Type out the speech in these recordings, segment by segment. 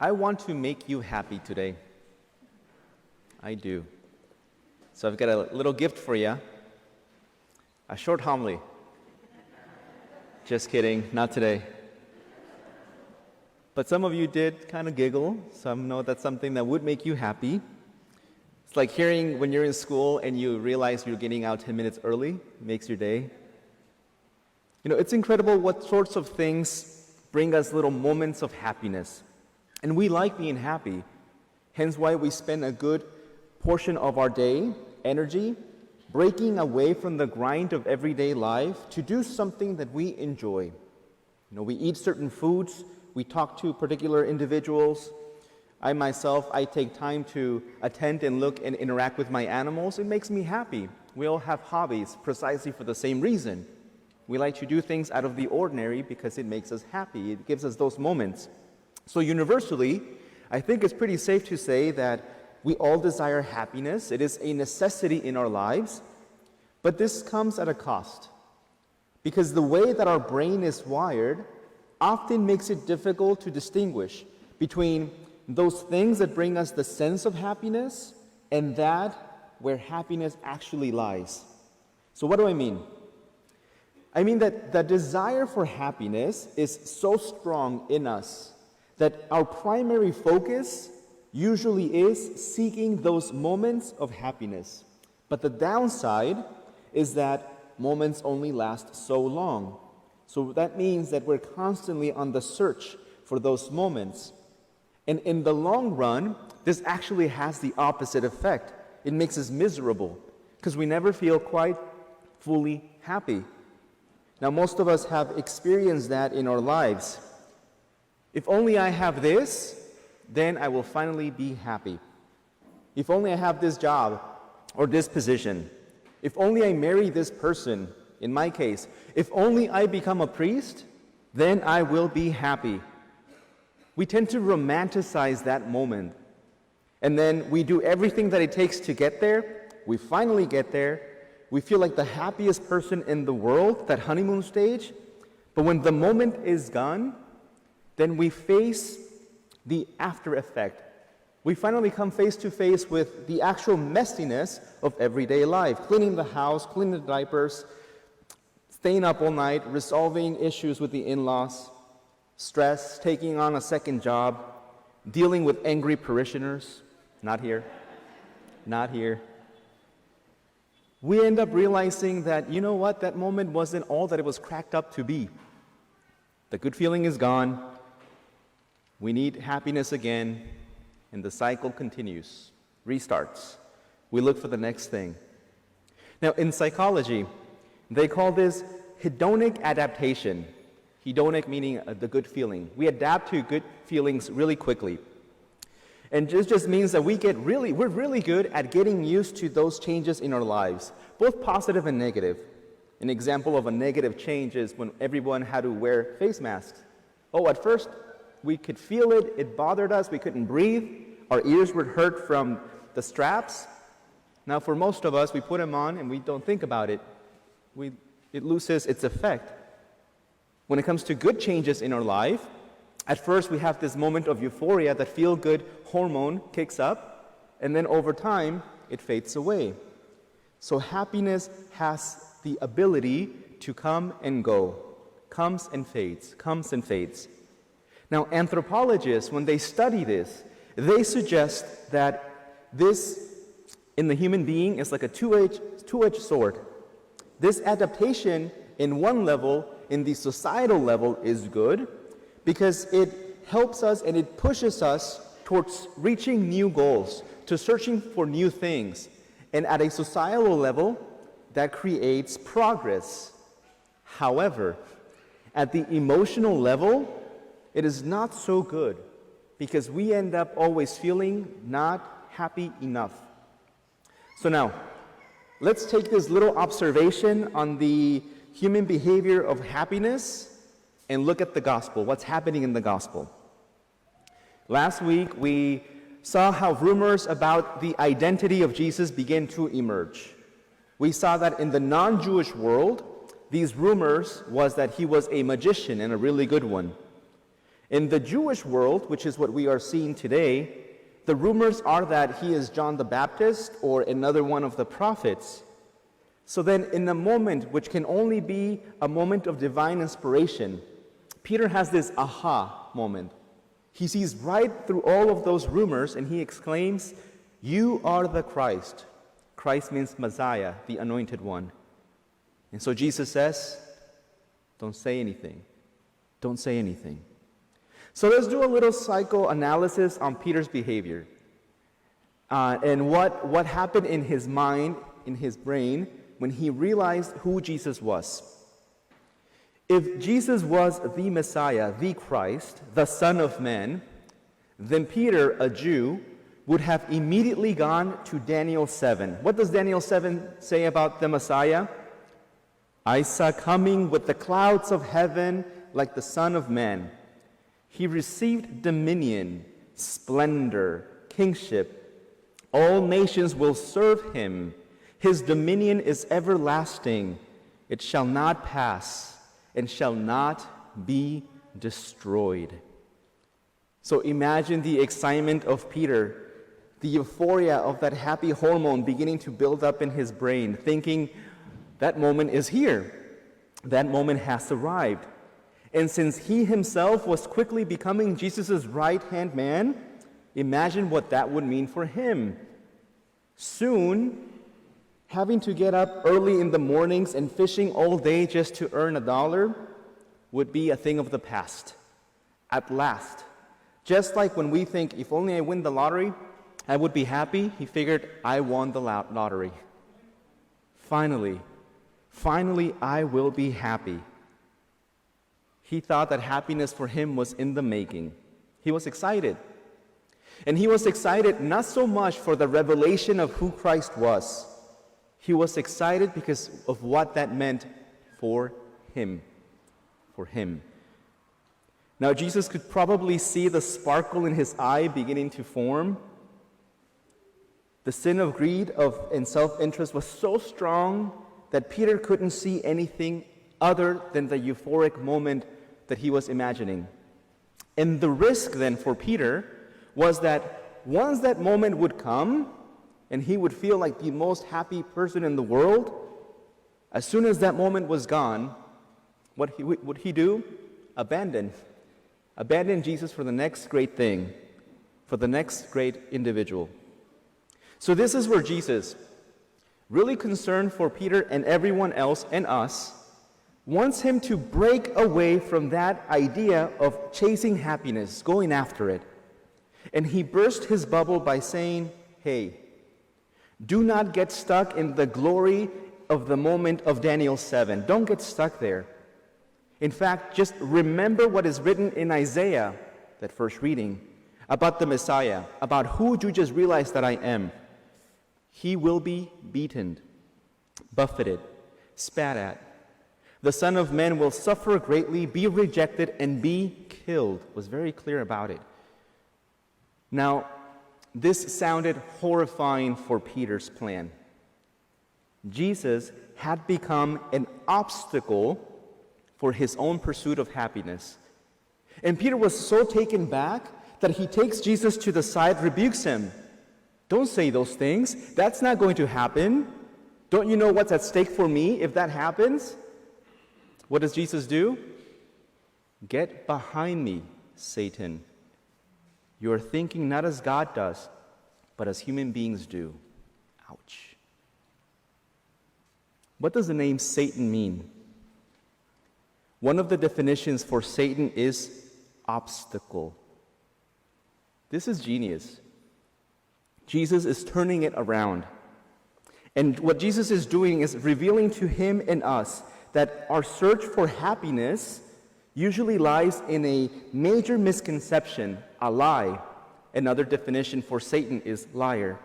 I want to make you happy today. I do. So I've got a little gift for you. A short homily. Just kidding, not today. But some of you did kind of giggle. Some know that's something that would make you happy. It's like hearing when you're in school and you realize you're getting out 10 minutes early. Makes your day. You know, it's incredible what sorts of things bring us little moments of happiness. And we like being happy. Hence why we spend a good portion of our day, energy, breaking away from the grind of everyday life to do something that we enjoy. You know, we eat certain foods, we talk to particular individuals. I myself, I take time to attend and look and interact with my animals. It makes me happy. We all have hobbies precisely for the same reason. We like to do things out of the ordinary because it makes us happy. It gives us those moments. So universally, I think it's pretty safe to say that we all desire happiness. It is a necessity in our lives, but this comes at a cost. Because the way that our brain is wired often makes it difficult to distinguish between those things that bring us the sense of happiness and that where happiness actually lies. So what do I mean? I mean that the desire for happiness is so strong in us that our primary focus usually is seeking those moments of happiness. But the downside is that moments only last so long. So that means that we're constantly on the search for those moments. And in the long run, this actually has the opposite effect. It makes us miserable because we never feel quite fully happy. Now, most of us have experienced that in our lives. If only I have this, then I will finally be happy. If only I have this job or this position. If only I marry this person, in my case. If only I become a priest, then I will be happy. We tend to romanticize that moment. And then we do everything that it takes to get there. We finally get there. We feel like the happiest person in the world, that honeymoon stage. But when the moment is gone, then we face the after effect. We finally come face to face with the actual messiness of everyday life. Cleaning the house, cleaning the diapers, staying up all night, resolving issues with the in-laws, stress, taking on a second job, dealing with angry parishioners. Not here. Not here. We end up realizing that, you know what, that moment wasn't all that it was cracked up to be. The good feeling is gone. We need happiness again, and the cycle continues, restarts. We look for the next thing. Now, in psychology, they call this hedonic adaptation. Hedonic meaning the good feeling. We adapt to good feelings really quickly. And this just means that we're really good at getting used to those changes in our lives, both positive and negative. An example of a negative change is when everyone had to wear face masks. Oh, at first, we could feel it, it bothered us, we couldn't breathe, our ears were hurt from the straps. Now for most of us, we put them on and we don't think about it. It loses its effect. When it comes to good changes in our life, at first we have this moment of euphoria, that feel-good hormone kicks up, and then over time, it fades away. So happiness has the ability to come and go, comes and fades, comes and fades. Now, anthropologists, when they study this, they suggest that this, in the human being, is like a two-edged sword. This adaptation, in one level, in the societal level, is good because it helps us and it pushes us towards reaching new goals, to searching for new things. And at a societal level, that creates progress. However, at the emotional level, it is not so good because we end up always feeling not happy enough. So now, let's take this little observation on the human behavior of happiness and look at the gospel, what's happening in the gospel. Last week, we saw how rumors about the identity of Jesus began to emerge. We saw that in the non-Jewish world, these rumors was that he was a magician and a really good one. In the Jewish world, which is what we are seeing today, the rumors are that he is John the Baptist or another one of the prophets. So then, in a moment which can only be a moment of divine inspiration, Peter has this aha moment. He sees right through all of those rumors and he exclaims, "You are the Christ." Christ means Messiah, the anointed one. And so Jesus says, "Don't say anything. Don't say anything." So let's do a little psychoanalysis on Peter's behavior and what happened in his mind, in his brain, when he realized who Jesus was. If Jesus was the Messiah, the Christ, the Son of Man, then Peter, a Jew, would have immediately gone to Daniel 7. What does Daniel 7 say about the Messiah? "I saw coming with the clouds of heaven like the Son of Man. He received dominion, splendor, kingship. All nations will serve him. His dominion is everlasting. It shall not pass and shall not be destroyed." So imagine the excitement of Peter, the euphoria of that happy hormone beginning to build up in his brain, thinking, that moment is here. That moment has arrived. And since he himself was quickly becoming Jesus' right-hand man, imagine what that would mean for him. Soon, having to get up early in the mornings and fishing all day just to earn $1 would be a thing of the past. At last. Just like when we think, if only I win the lottery, I would be happy, he figured, I won the lottery. Finally, I will be happy. He thought that happiness for him was in the making. He was excited. And he was excited not so much for the revelation of who Christ was. He was excited because of what that meant for him. For him. Now, Jesus could probably see the sparkle in his eye beginning to form. The sin of greed and self-interest was so strong that Peter couldn't see anything other than the euphoric moment that he was imagining. And the risk then for Peter was that once that moment would come, and he would feel like the most happy person in the world, as soon as that moment was gone, what would he do? Abandon Jesus for the next great thing, for the next great individual. So this is where Jesus, really concerned for Peter and everyone else and us, wants him to break away from that idea of chasing happiness, going after it. And he burst his bubble by saying, hey, do not get stuck in the glory of the moment of Daniel 7. Don't get stuck there. In fact, just remember what is written in Isaiah, that first reading, about the Messiah, about who you just realized that I am. He will be beaten, buffeted, spat at. The Son of Man will suffer greatly, be rejected, and be killed. Was very clear about it. Now, this sounded horrifying for Peter's plan. Jesus had become an obstacle for his own pursuit of happiness. And Peter was so taken back that he takes Jesus to the side, rebukes him. Don't say those things. That's not going to happen. Don't you know what's at stake for me if that happens? What does Jesus do? Get behind me, Satan. You are thinking not as God does, but as human beings do. Ouch. What does the name Satan mean? One of the definitions for Satan is obstacle. This is genius. Jesus is turning it around. And what Jesus is doing is revealing to him and us that our search for happiness usually lies in a major misconception, a lie. Another definition for Satan is liar.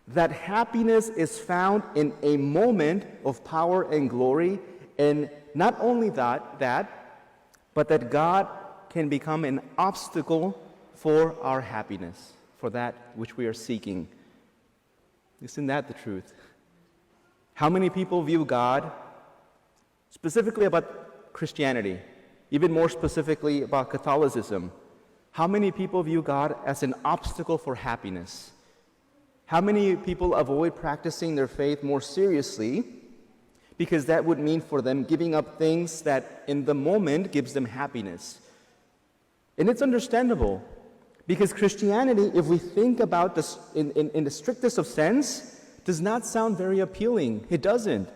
That happiness is found in a moment of power and glory, and not only that, but that God can become an obstacle for our happiness, for that which we are seeking. Isn't that the truth? How many people view God, specifically about Christianity, Even more specifically about Catholicism, how many people view God as an obstacle for happiness? How many people avoid practicing their faith more seriously because that would mean for them giving up things that in the moment gives them happiness? And it's understandable, because Christianity, if we think about this in the strictest of sense, does not sound very appealing. It doesn't.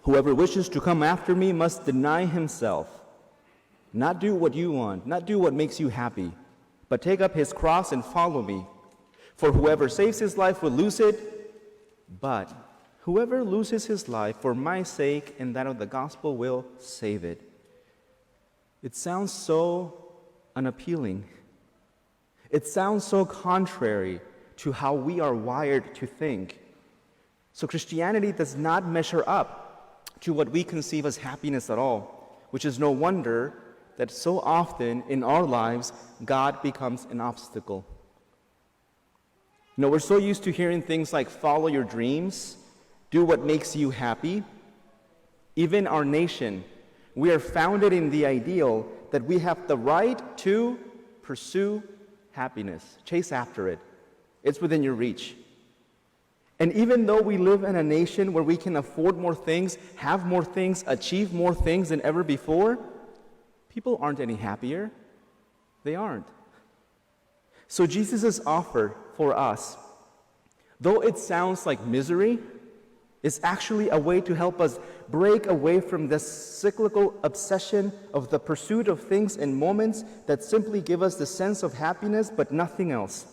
Whoever wishes to come after me must deny himself, not do what you want, not do what makes you happy, but take up his cross and follow me. For whoever saves his life will lose it, but whoever loses his life for my sake and that of the gospel will save it. It sounds so unappealing. It sounds so contrary to how we are wired to think. So Christianity does not measure up to what we conceive as happiness at all, which is no wonder that so often in our lives, God becomes an obstacle. We're so used to hearing things like follow your dreams, do what makes you happy. Even our nation, we are founded in the ideal that we have the right to pursue happiness, chase after it. It's within your reach. And even though we live in a nation where we can afford more things, have more things, achieve more things than ever before, people aren't any happier. They aren't. So Jesus' offer for us, though it sounds like misery, is actually a way to help us break away from this cyclical obsession of the pursuit of things and moments that simply give us the sense of happiness but nothing else.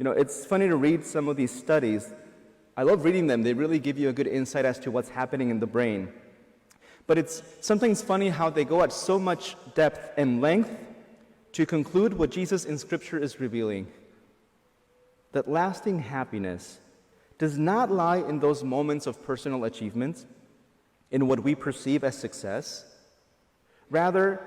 It's funny to read some of these studies. I love reading them. They really give you a good insight as to what's happening in the brain. But it's sometimes funny how they go at so much depth and length to conclude what Jesus in Scripture is revealing. That lasting happiness does not lie in those moments of personal achievement, in what we perceive as success. Rather,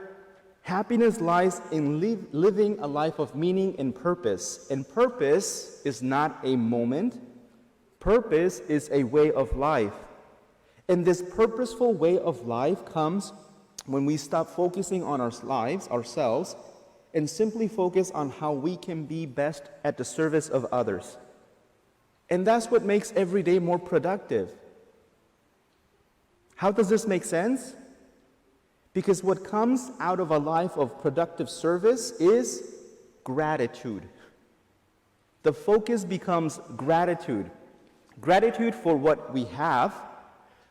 happiness lies in living a life of meaning and purpose. And purpose is not a moment. Purpose is a way of life. And this purposeful way of life comes when we stop focusing on our lives, ourselves, and simply focus on how we can be best at the service of others. And that's what makes every day more productive. How does this make sense? Because what comes out of a life of productive service is gratitude. The focus becomes gratitude. Gratitude for what we have,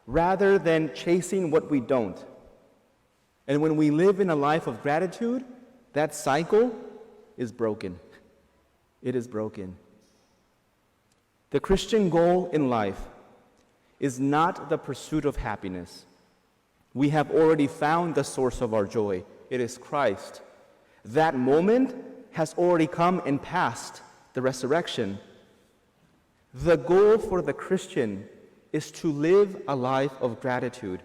rather than chasing what we don't. And when we live in a life of gratitude, that cycle is broken. It is broken. The Christian goal in life is not the pursuit of happiness. We have already found the source of our joy. It is Christ. That moment has already come and passed, the resurrection. The goal for the Christian is to live a life of gratitude.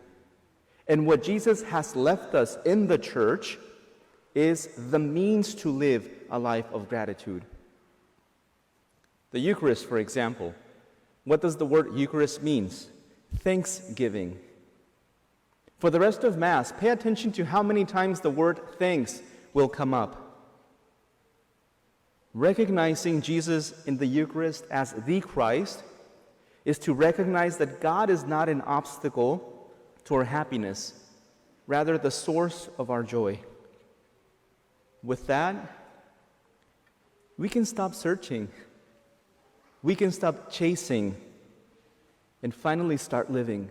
And what Jesus has left us in the church is the means to live a life of gratitude. The Eucharist, for example. What does the word Eucharist mean? Thanksgiving. For the rest of Mass, pay attention to how many times the word thanks will come up. Recognizing Jesus in the Eucharist as the Christ is to recognize that God is not an obstacle to our happiness, rather the source of our joy. With that, we can stop searching. We can stop chasing and finally start living.